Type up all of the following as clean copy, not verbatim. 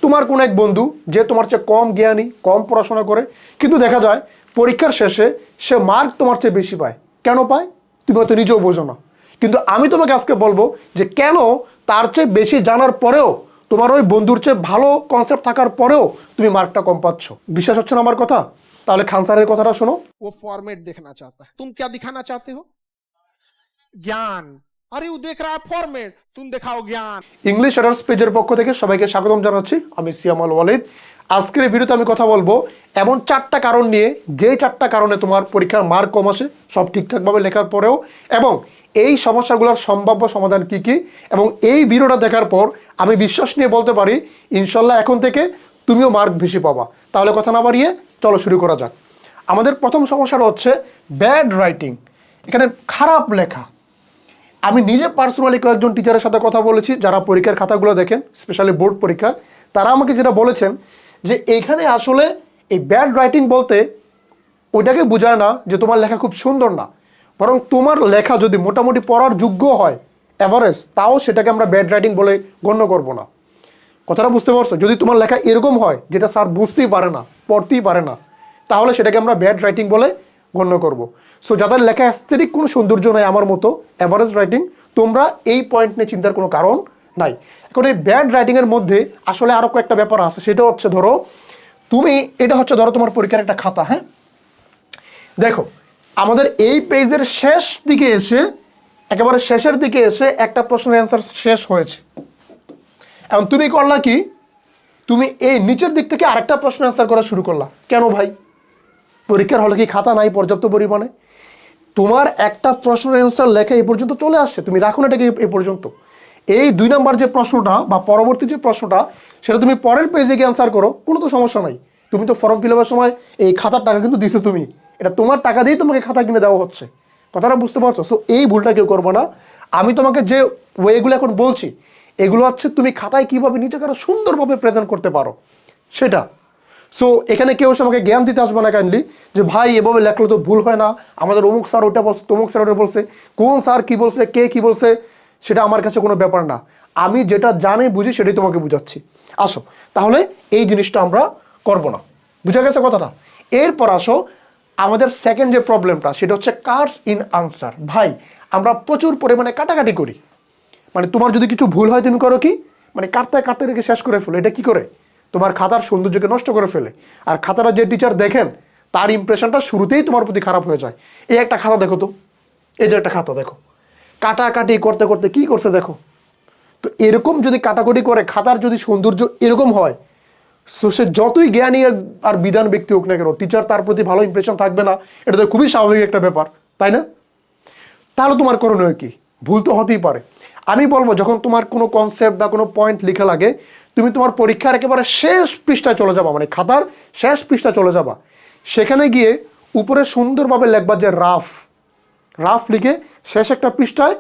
তোমার কোনো এক বন্ধু যে তোমার চেয়ে কম জ্ঞানী, কম পড়াশোনা করে, কিন্তু দেখা যায় পরীক্ষার শেষে সে মার্ক তোমার চেয়ে বেশি পায়। কেন পায় তুমি হয়তো নিজেও বোঝো না, কিন্তু আমি তোমাকে আজকে বলবো যে কেন তার চেয়ে বেশি জানার পরেও, তোমার ওই বন্ধুর চেয়ে ভালো কনসেপ্ট থাকার পরেও তুমি মার্কটা কম পাচ্ছ। বিশ্বাস হচ্ছে না আমার কথা? তাহলে খান স্যারের কথাটা শোনো। वो फॉर्मेट देखना चाहता है, तुम क्या दिखाना चाहते हो? ज्ञान। अरे वो देख रहा है फॉर्मेट, तुम दिखाओ ज्ञान। ইংলিশ রাইটার্স পেজের পক্ষ থেকে সবাইকে স্বাগতম জানাচ্ছি। আমি সিয়ামাল ওয়ালিদ। আজকের এই ভিডিওতে আমি কথা বলবো এমন 4টা কারণ নিয়ে, যে 4টা কারণে তোমার পরীক্ষার মার্ক কম আসে সব ঠিকঠাকভাবে লেখার পরেও, এবং এই সমস্যাগুলোর সম্ভাব্য সমাধান কি কি। এবং এই ভিডিওটা দেখার পর আমি বিশ্বাস নিয়ে বলতে পারি ইনশাল্লাহ এখন থেকে তুমিও মার্ক বেশি পাবা। তাহলে কথা না বাড়িয়ে চলো শুরু করা যাক। আমাদের প্রথম সমস্যাটা হচ্ছে ব্যাড রাইটিং, এখানে খারাপ লেখা। আমি নিজে পার্সোনালি কয়েকজন টিচারের সাথে কথা বলেছি যারা পরীক্ষার খাতাগুলো দেখেন, স্পেশালি বোর্ড পরীক্ষার। তারা আমাকে যেটা বলেছেন যে এইখানে আসলে এই ব্যাড রাইটিং বলতে ওইটাকে বোঝায় না যে তোমার লেখা খুব সুন্দর না, বরং তোমার লেখা যদি মোটামুটি পড়ার যোগ্য হয়, অ্যাভারেজ, তাও সেটাকে আমরা ব্যাড রাইটিং বলে গণ্য করব না। কথাটা বুঝতে পারছো? যদি তোমার লেখা এরকম হয় যেটা স্যার বুঝতেই পারে না, পড়তেই পারে না, তাহলে সেটাকে আমরা ব্যাড রাইটিং বলে গণ্য করব। সো যাদের লেখা অ্যাস্থেটিক কোনো সৌন্দর্য নাই, আমার মতো অ্যাভারেজ রাইটিং, তোমরা এই পয়েন্ট নিয়ে চিন্তার কোনো কারণ নাই। এখন এই ব্যাড রাইটিংয়ের মধ্যে আসলে আরও কয়েকটা ব্যাপার আছে। সেটা হচ্ছে ধরো তুমি, এটা হচ্ছে ধরো তোমার পরীক্ষার একটা খাতা, হ্যাঁ, দেখো আমাদের এই পেজের শেষ দিকে এসে, একেবারে শেষের দিকে এসে একটা প্রশ্নের অ্যান্সার শেষ হয়েছে। এখন তুমি করলা কি, তুমি এই নিচের দিক থেকে আরেকটা প্রশ্ন অ্যান্সার করা শুরু করলা। কেন ভাই? পরীক্ষার হলে কি খাতা নাই পর্যাপ্ত পরিমাণে? তোমার একটা প্রশ্নের অ্যান্সার লেখা এই পর্যন্ত চলে আসছে, তুমি রাখো না এটাকে এই পর্যন্ত। এই 2 নম্বর যে প্রশ্নটা বা পরবর্তী যে প্রশ্নটা, সেটা তুমি পরের পেজে গিয়ে অ্যান্সার করো, কোনো তো সমস্যা নাই। তুমি তো ফর্ম ফিল আপের সময় এই খাতার টাকা কিন্তু দিছো, তুমি এটা তোমার টাকা দিয়েই তোমাকে খাতা কিনে দেওয়া হচ্ছে। কথাটা বুঝতে পারছো? সো এই ভুলটা কেউ করবো না। আমি তোমাকে যে ওয়েগুলো এখন বলছি, এগুলো হচ্ছে তুমি খাতায় কীভাবে নিজেকে আরো সুন্দরভাবে প্রেজেন্ট করতে পারো সেটা। সো এখানে কেউ এসে আমাকে জ্ঞান দিতে আসবে না কাইন্ডলি, যে ভাই এভাবে লেখলে তো ভুল হয় না, আমাদের অমুক স্যার ওটা বলছে, তমুক স্যার ওটা বলছে, কোন স্যার কী বলছে, কে কী বলছে, সেটা আমার কাছে কোনো ব্যাপার না। আমি যেটা জানি বুঝি সেটাই তোমাকে বুঝাচ্ছি। আসো তাহলে এই জিনিসটা আমরা করব না, বুঝা গেছে কথাটা? এরপর আসো আমাদের সেকেন্ড যে প্রবলেমটা, সেটা হচ্ছে কাটস ইন আনসার। ভাই আমরা প্রচুর পরিমাণে কাটাকাটি করি। মানে তোমার যদি কিছু ভুল হয় তুমি করো কি, মানে কাটতে কাটতে রেখে শেষ করে ফেলো। এটা কি করে? তোমার খাতার সৌন্দর্যকে নষ্ট করে ফেলে। আর খাতাটা যে টিচার দেখেন তার ইমপ্রেশনটা শুরুতেই তোমার প্রতি খারাপ হয়ে যায়। এই একটা খাতা দেখো তো, এই যে একটা খাতা দেখো, কাটাকাটি করতে করতে কি করছে দেখো। তো এরকম যদি কাটাকুটি করে খাতার যদি সৌন্দর্য এরকম হয়, সো সে যতই জ্ঞানী আর বিধান ব্যক্তি হোক না কেন, টিচার তার প্রতি ভালো ইমপ্রেশন থাকবে না। এটা তো খুবই স্বাভাবিক একটা ব্যাপার, তাই না? তাহলে তোমার করণীয় কি? ভুল তো হতেই পারে। আমি বলবো যখন তোমার কোনো কনসেপ্ট বা কোনো পয়েন্ট লেখা লাগে, তুমি তোমার পরীক্ষার একেবারে শেষ পৃষ্ঠায় চলে যাবা, মানে খাতার শেষ পৃষ্ঠায় চলে যাবা। সেখানে গিয়ে উপরে সুন্দরভাবে লেখবা যে রাফ, রাফ লিখে শেষ একটা পৃষ্ঠায়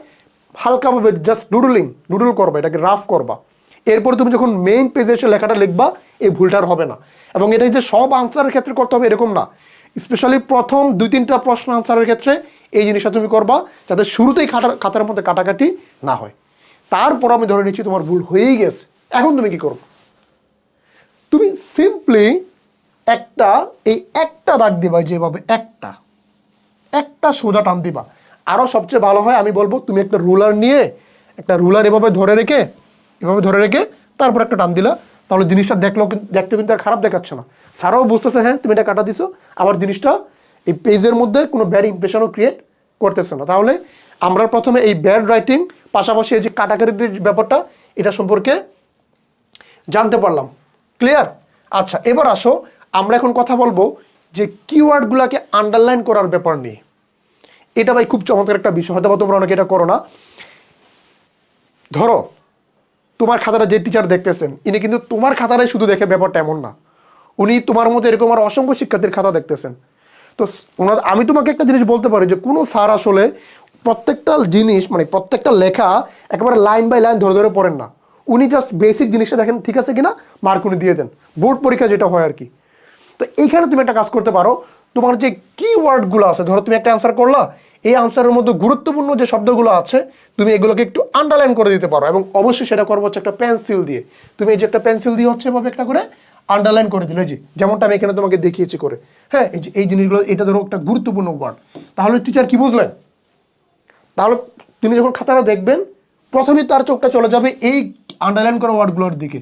হালকাভাবে জাস্ট ডুডল করবা, এটাকে রাফ করবা। এরপর তুমি যখন মেইন পেজে এসে লেখাটা লিখবা, এই ভুলটার হবে না। এবং এটা যে সব আনসারের ক্ষেত্রে করতে হবে এরকম না, স্পেশালি প্রথম 2-3টা প্রশ্ন আনসারের ক্ষেত্রে এই জিনিসটা তুমি করবা, যাতে শুরুতেই খাতার মধ্যে কাটাকাটি না হয়। তারপর আমি ধরে নিচ্ছি তোমার ভুল হয়েই গেছে, এখন তুমি কি করবে? তুমি সিম্পলি একটা দাগ দিবা, যেভাবে একটা সোজা টান দিবা। আরও সবচেয়ে ভালো হয় আমি বলবো তুমি একটা রুলার নিয়ে, একটা রুলার এভাবে ধরে রেখে তারপর একটা টান দিলা, তাহলে জিনিসটা দেখতে কিন্তু আর খারাপ দেখাচ্ছে না। স্যারও বুঝতেছে হ্যাঁ তুমি এটা কাটা দিছো, আবার জিনিসটা এই পেজের মধ্যে কোনো ব্যাড ইমপ্রেশনও ক্রিয়েট করতেছে না। তাহলে আমরা প্রথমে এই ব্যাড রাইটিং, পাশাপাশি এই যে কাটাকাটির ব্যাপারটা, এটা সম্পর্কে জানতে পারলাম। ক্লিয়ার? আচ্ছা, এবার আসো আমরা এখন কথা বলবো যে কিওয়ার্ডগুলোকে আন্ডারলাইন করার ব্যাপার নিয়ে। এটা ভাই খুব চমৎকার একটা বিষয়, হয়তো তোমরা অনেকে এটা করো না। ধরো তোমার খাতাটা যে টিচার দেখতেছেন, ইনি কিন্তু তোমার খাতাটাই শুধু দেখে ব্যাপারটা এমন না, উনি তোমার মতো এরকম আর অসংখ্য শিক্ষার্থীর খাতা দেখতেছেন। তো আমি তোমাকে একটা জিনিস বলতে পারি যে কোনো স্যার আসলে প্রত্যেকটা জিনিস, মানে প্রত্যেকটা লেখা একেবারে লাইন বাই লাইন ধরে ধরে পড়েন না। উনি জাস্ট বেসিক জিনিসটা দেখেন ঠিক আছে কিনা, মার্ক উনি দিয়ে দেন। বোর্ড পরীক্ষা যেটা হয় আর কি। তো এইখানে তুমি একটা কাজ করতে পারো, তোমার যে কিওয়ার্ডগুলো আছে, ধরো তুমি একটা অ্যান্সার করলা, এই আনসারের মধ্যে গুরুত্বপূর্ণ যে শব্দগুলো আছে তুমি এগুলোকে একটু আন্ডারলাইন করে দিতে পারো, এবং অবশ্যই সেটা করবো হচ্ছে একটা পেন্সিল দিয়ে। তুমি এই যে একটা পেন্সিল দিয়ে হচ্ছে এভাবে একটা করে আন্ডারলাইন করে দিলে, যে যেমনটা আমি এখানে তোমাকে দেখিয়েছি করে। হ্যাঁ, এই যে এই জিনিসগুলো, এটা ধরো একটা গুরুত্বপূর্ণ ওয়ার্ড। তাহলে টিচার কি বুঝলেন? তাহলে তিনি যখন খাতাটা দেখবেন প্রথমেই তার চোখটা চলে যাবে এই আন্ডারলাইন করা ওয়ার্ডগুলোর দিকে,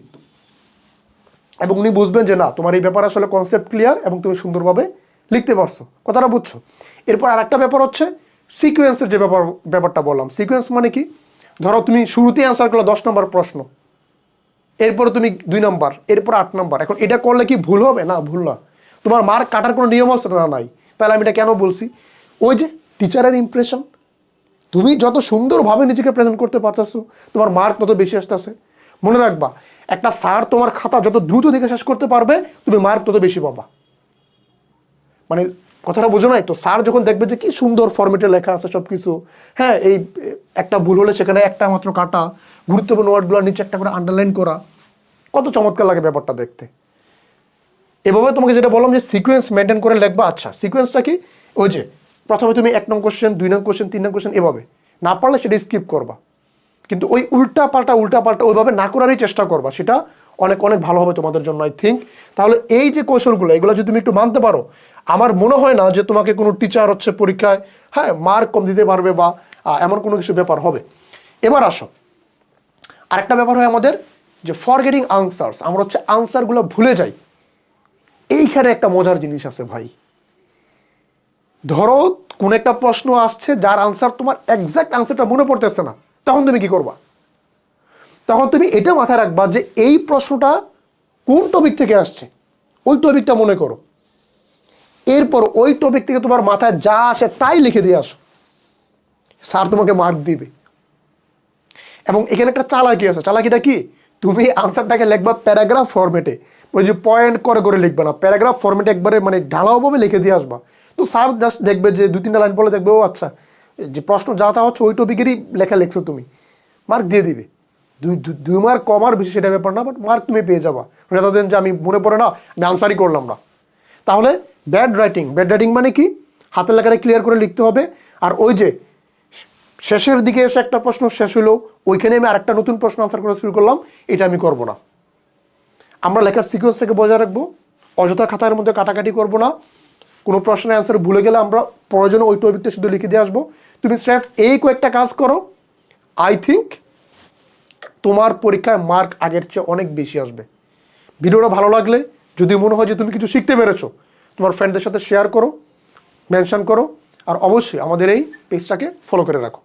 এবং উনি বুঝবেন যে না, তোমার এই ব্যাপার আসলে কনসেপ্ট ক্লিয়ার এবং তুমি সুন্দরভাবে লিখতে পারছো, কথাটা বুঝছো। এরপর আর একটা ব্যাপার হচ্ছে সিকোয়েন্সের যে ব্যাপারটা বললাম। সিকোয়েন্স মানে কি? ধরো তুমি শুরুতেই অ্যান্সার করলে 10 নম্বর প্রশ্ন, এরপরে তুমি 2 নম্বর, এরপর 8 নম্বর। এখন এটা করলে কি ভুল হবে? না, ভুল না। তোমার মার্ক কাটার কোনো নিয়ম আছে না? নাই। তাহলে আমি এটা কেন বলছি? ওই যে টিচারের ইমপ্রেশন, তুমি যত সুন্দরভাবে নিজেকে প্রেজেন্ট করতে পারতেছো তোমার মার্ক তত বেশি আসতেছে। মনে রাখবা, একটা স্যার তোমার খাতা যত দ্রুত দেখে শেষ করতে পারবে তুমি মার্ক তত বেশি পাবা। মানে কথাটা বোঝো নাই তো? স্যার যখন দেখবে যে কি সুন্দর ফরম্যাটে লেখা আছে সব কিছু, হ্যাঁ, এই একটা ভুল হলে সেখানে একটা মাত্র কাটা, গুরুত্বপূর্ণ ওয়ার্ডগুলোর নিচে একটা করে আন্ডারলাইন করা, কত চমৎকার লাগে ব্যাপারটা দেখতে। এভাবে তোমাকে যেটা বললাম যে সিকোয়েন্স মেনটেন করে লিখবা। আচ্ছা, সিকোয়েন্সটা কি? ওই যে প্রথমে তুমি 1 নং কোশ্চেন, 2 নং কোশ্চেন, 3 নং কোশ্চেন, এভাবে। না পারলে সেটা স্কিপ করবা, কিন্তু ওই উল্টা পাল্টা ওইভাবে না করারই চেষ্টা করবা, সেটা অনেক অনেক ভালো হবে তোমাদের জন্য আই থিঙ্ক। তাহলে এই যে কৌশলগুলো, এগুলো যদি তুমি একটু মানতে পারো, আমার মনে হয় না যে তোমাকে কোনো টিচার হচ্ছে পরীক্ষায় হ্যাঁ মার্ক কম দিতে পারবে বা এমন কোনো কিছু ব্যাপার হবে। এবার আসো, আরেকটা ব্যাপার হয় আমাদের যে ফরগেটিং আনসার্স, আমরা হচ্ছে আনসারগুলো ভুলে যাই। এইখানে একটা মজার জিনিস আছে ভাই। ধরো কোন একটা প্রশ্ন আসছে যার আনসার তোমার এক্সাক্ট আনসারটা মনে পড়তেছে না, তখন তুমি কি করবা? তখন তুমি এটা মাথায় রাখবা যে এই প্রশ্নটা কোন টপিক থেকে আসছে, ওই টপিকটা মনে করো। এরপর ওই টপিক থেকে তোমার মাথায় যা আসে তাই লিখে দিয়ে আসো, স্যার তোমাকে মার্ক দিবে। এবং এখানে একটা চালাকি আছে। চালাকিটা কি? তুমি আনসারটাকে লিখবা প্যারাগ্রাফ ফরম্যাটে, ওই যে পয়েন্ট করে করে লিখবে না, প্যারাগ্রাফ ফরম্যাটে একবারে মানে ঢালাওভাবে লিখে দিয়ে আসবা। তো স্যার জাস্ট দেখবে যে 2-3টা লাইন পড়লে দেখবে ও আচ্ছা, যে প্রশ্ন যা চা হচ্ছে ওই টপিকেরই লেখা লিখছো তুমি, মার্ক দিয়ে দিবে। 2 মার্ক কম আর বেশি সেটা ব্যাপার না, বাট মার্ক তুমি পেয়ে যাবা, রেদার দেন যে আমি মনে পড়ে না আমি আনসারই করলাম না। তাহলে ব্যাড রাইটিং মানে কি? হাতের লেখাটা ক্লিয়ার করে লিখতে হবে। আর ওই যে শেষের দিকে এসে একটা প্রশ্ন শেষ হলো, ওইখানে আমি আরেকটা নতুন প্রশ্ন আনসার করা শুরু করলাম, এটা আমি করব না। আমরা লেখার সিকোয়েন্সটাকে বজায় রাখবো, অযথা খাতার মধ্যে কাটাকাটি করব না। কোনো প্রশ্নের অ্যান্সার ভুলে গেলে আমরা প্রয়োজনে ওই টপিকটা শুধু লিখে দিয়ে আসবো। তুমি স্রেফ এই কয়েকটা কাজ করো, আই থিঙ্ক তোমার পরীক্ষায় মার্ক আগের চেয়ে অনেক বেশি আসবে। ভিডিওটা ভালো লাগলে যদি মনে হয় যে তুমি কিছু শিখতে পেরেছো, তোমার ফ্রেন্ডদের সাথে শেয়ার করো, মেনশন করো, আর অবশ্যই আমাদের এই পেজটাকে ফলো করে রাখো।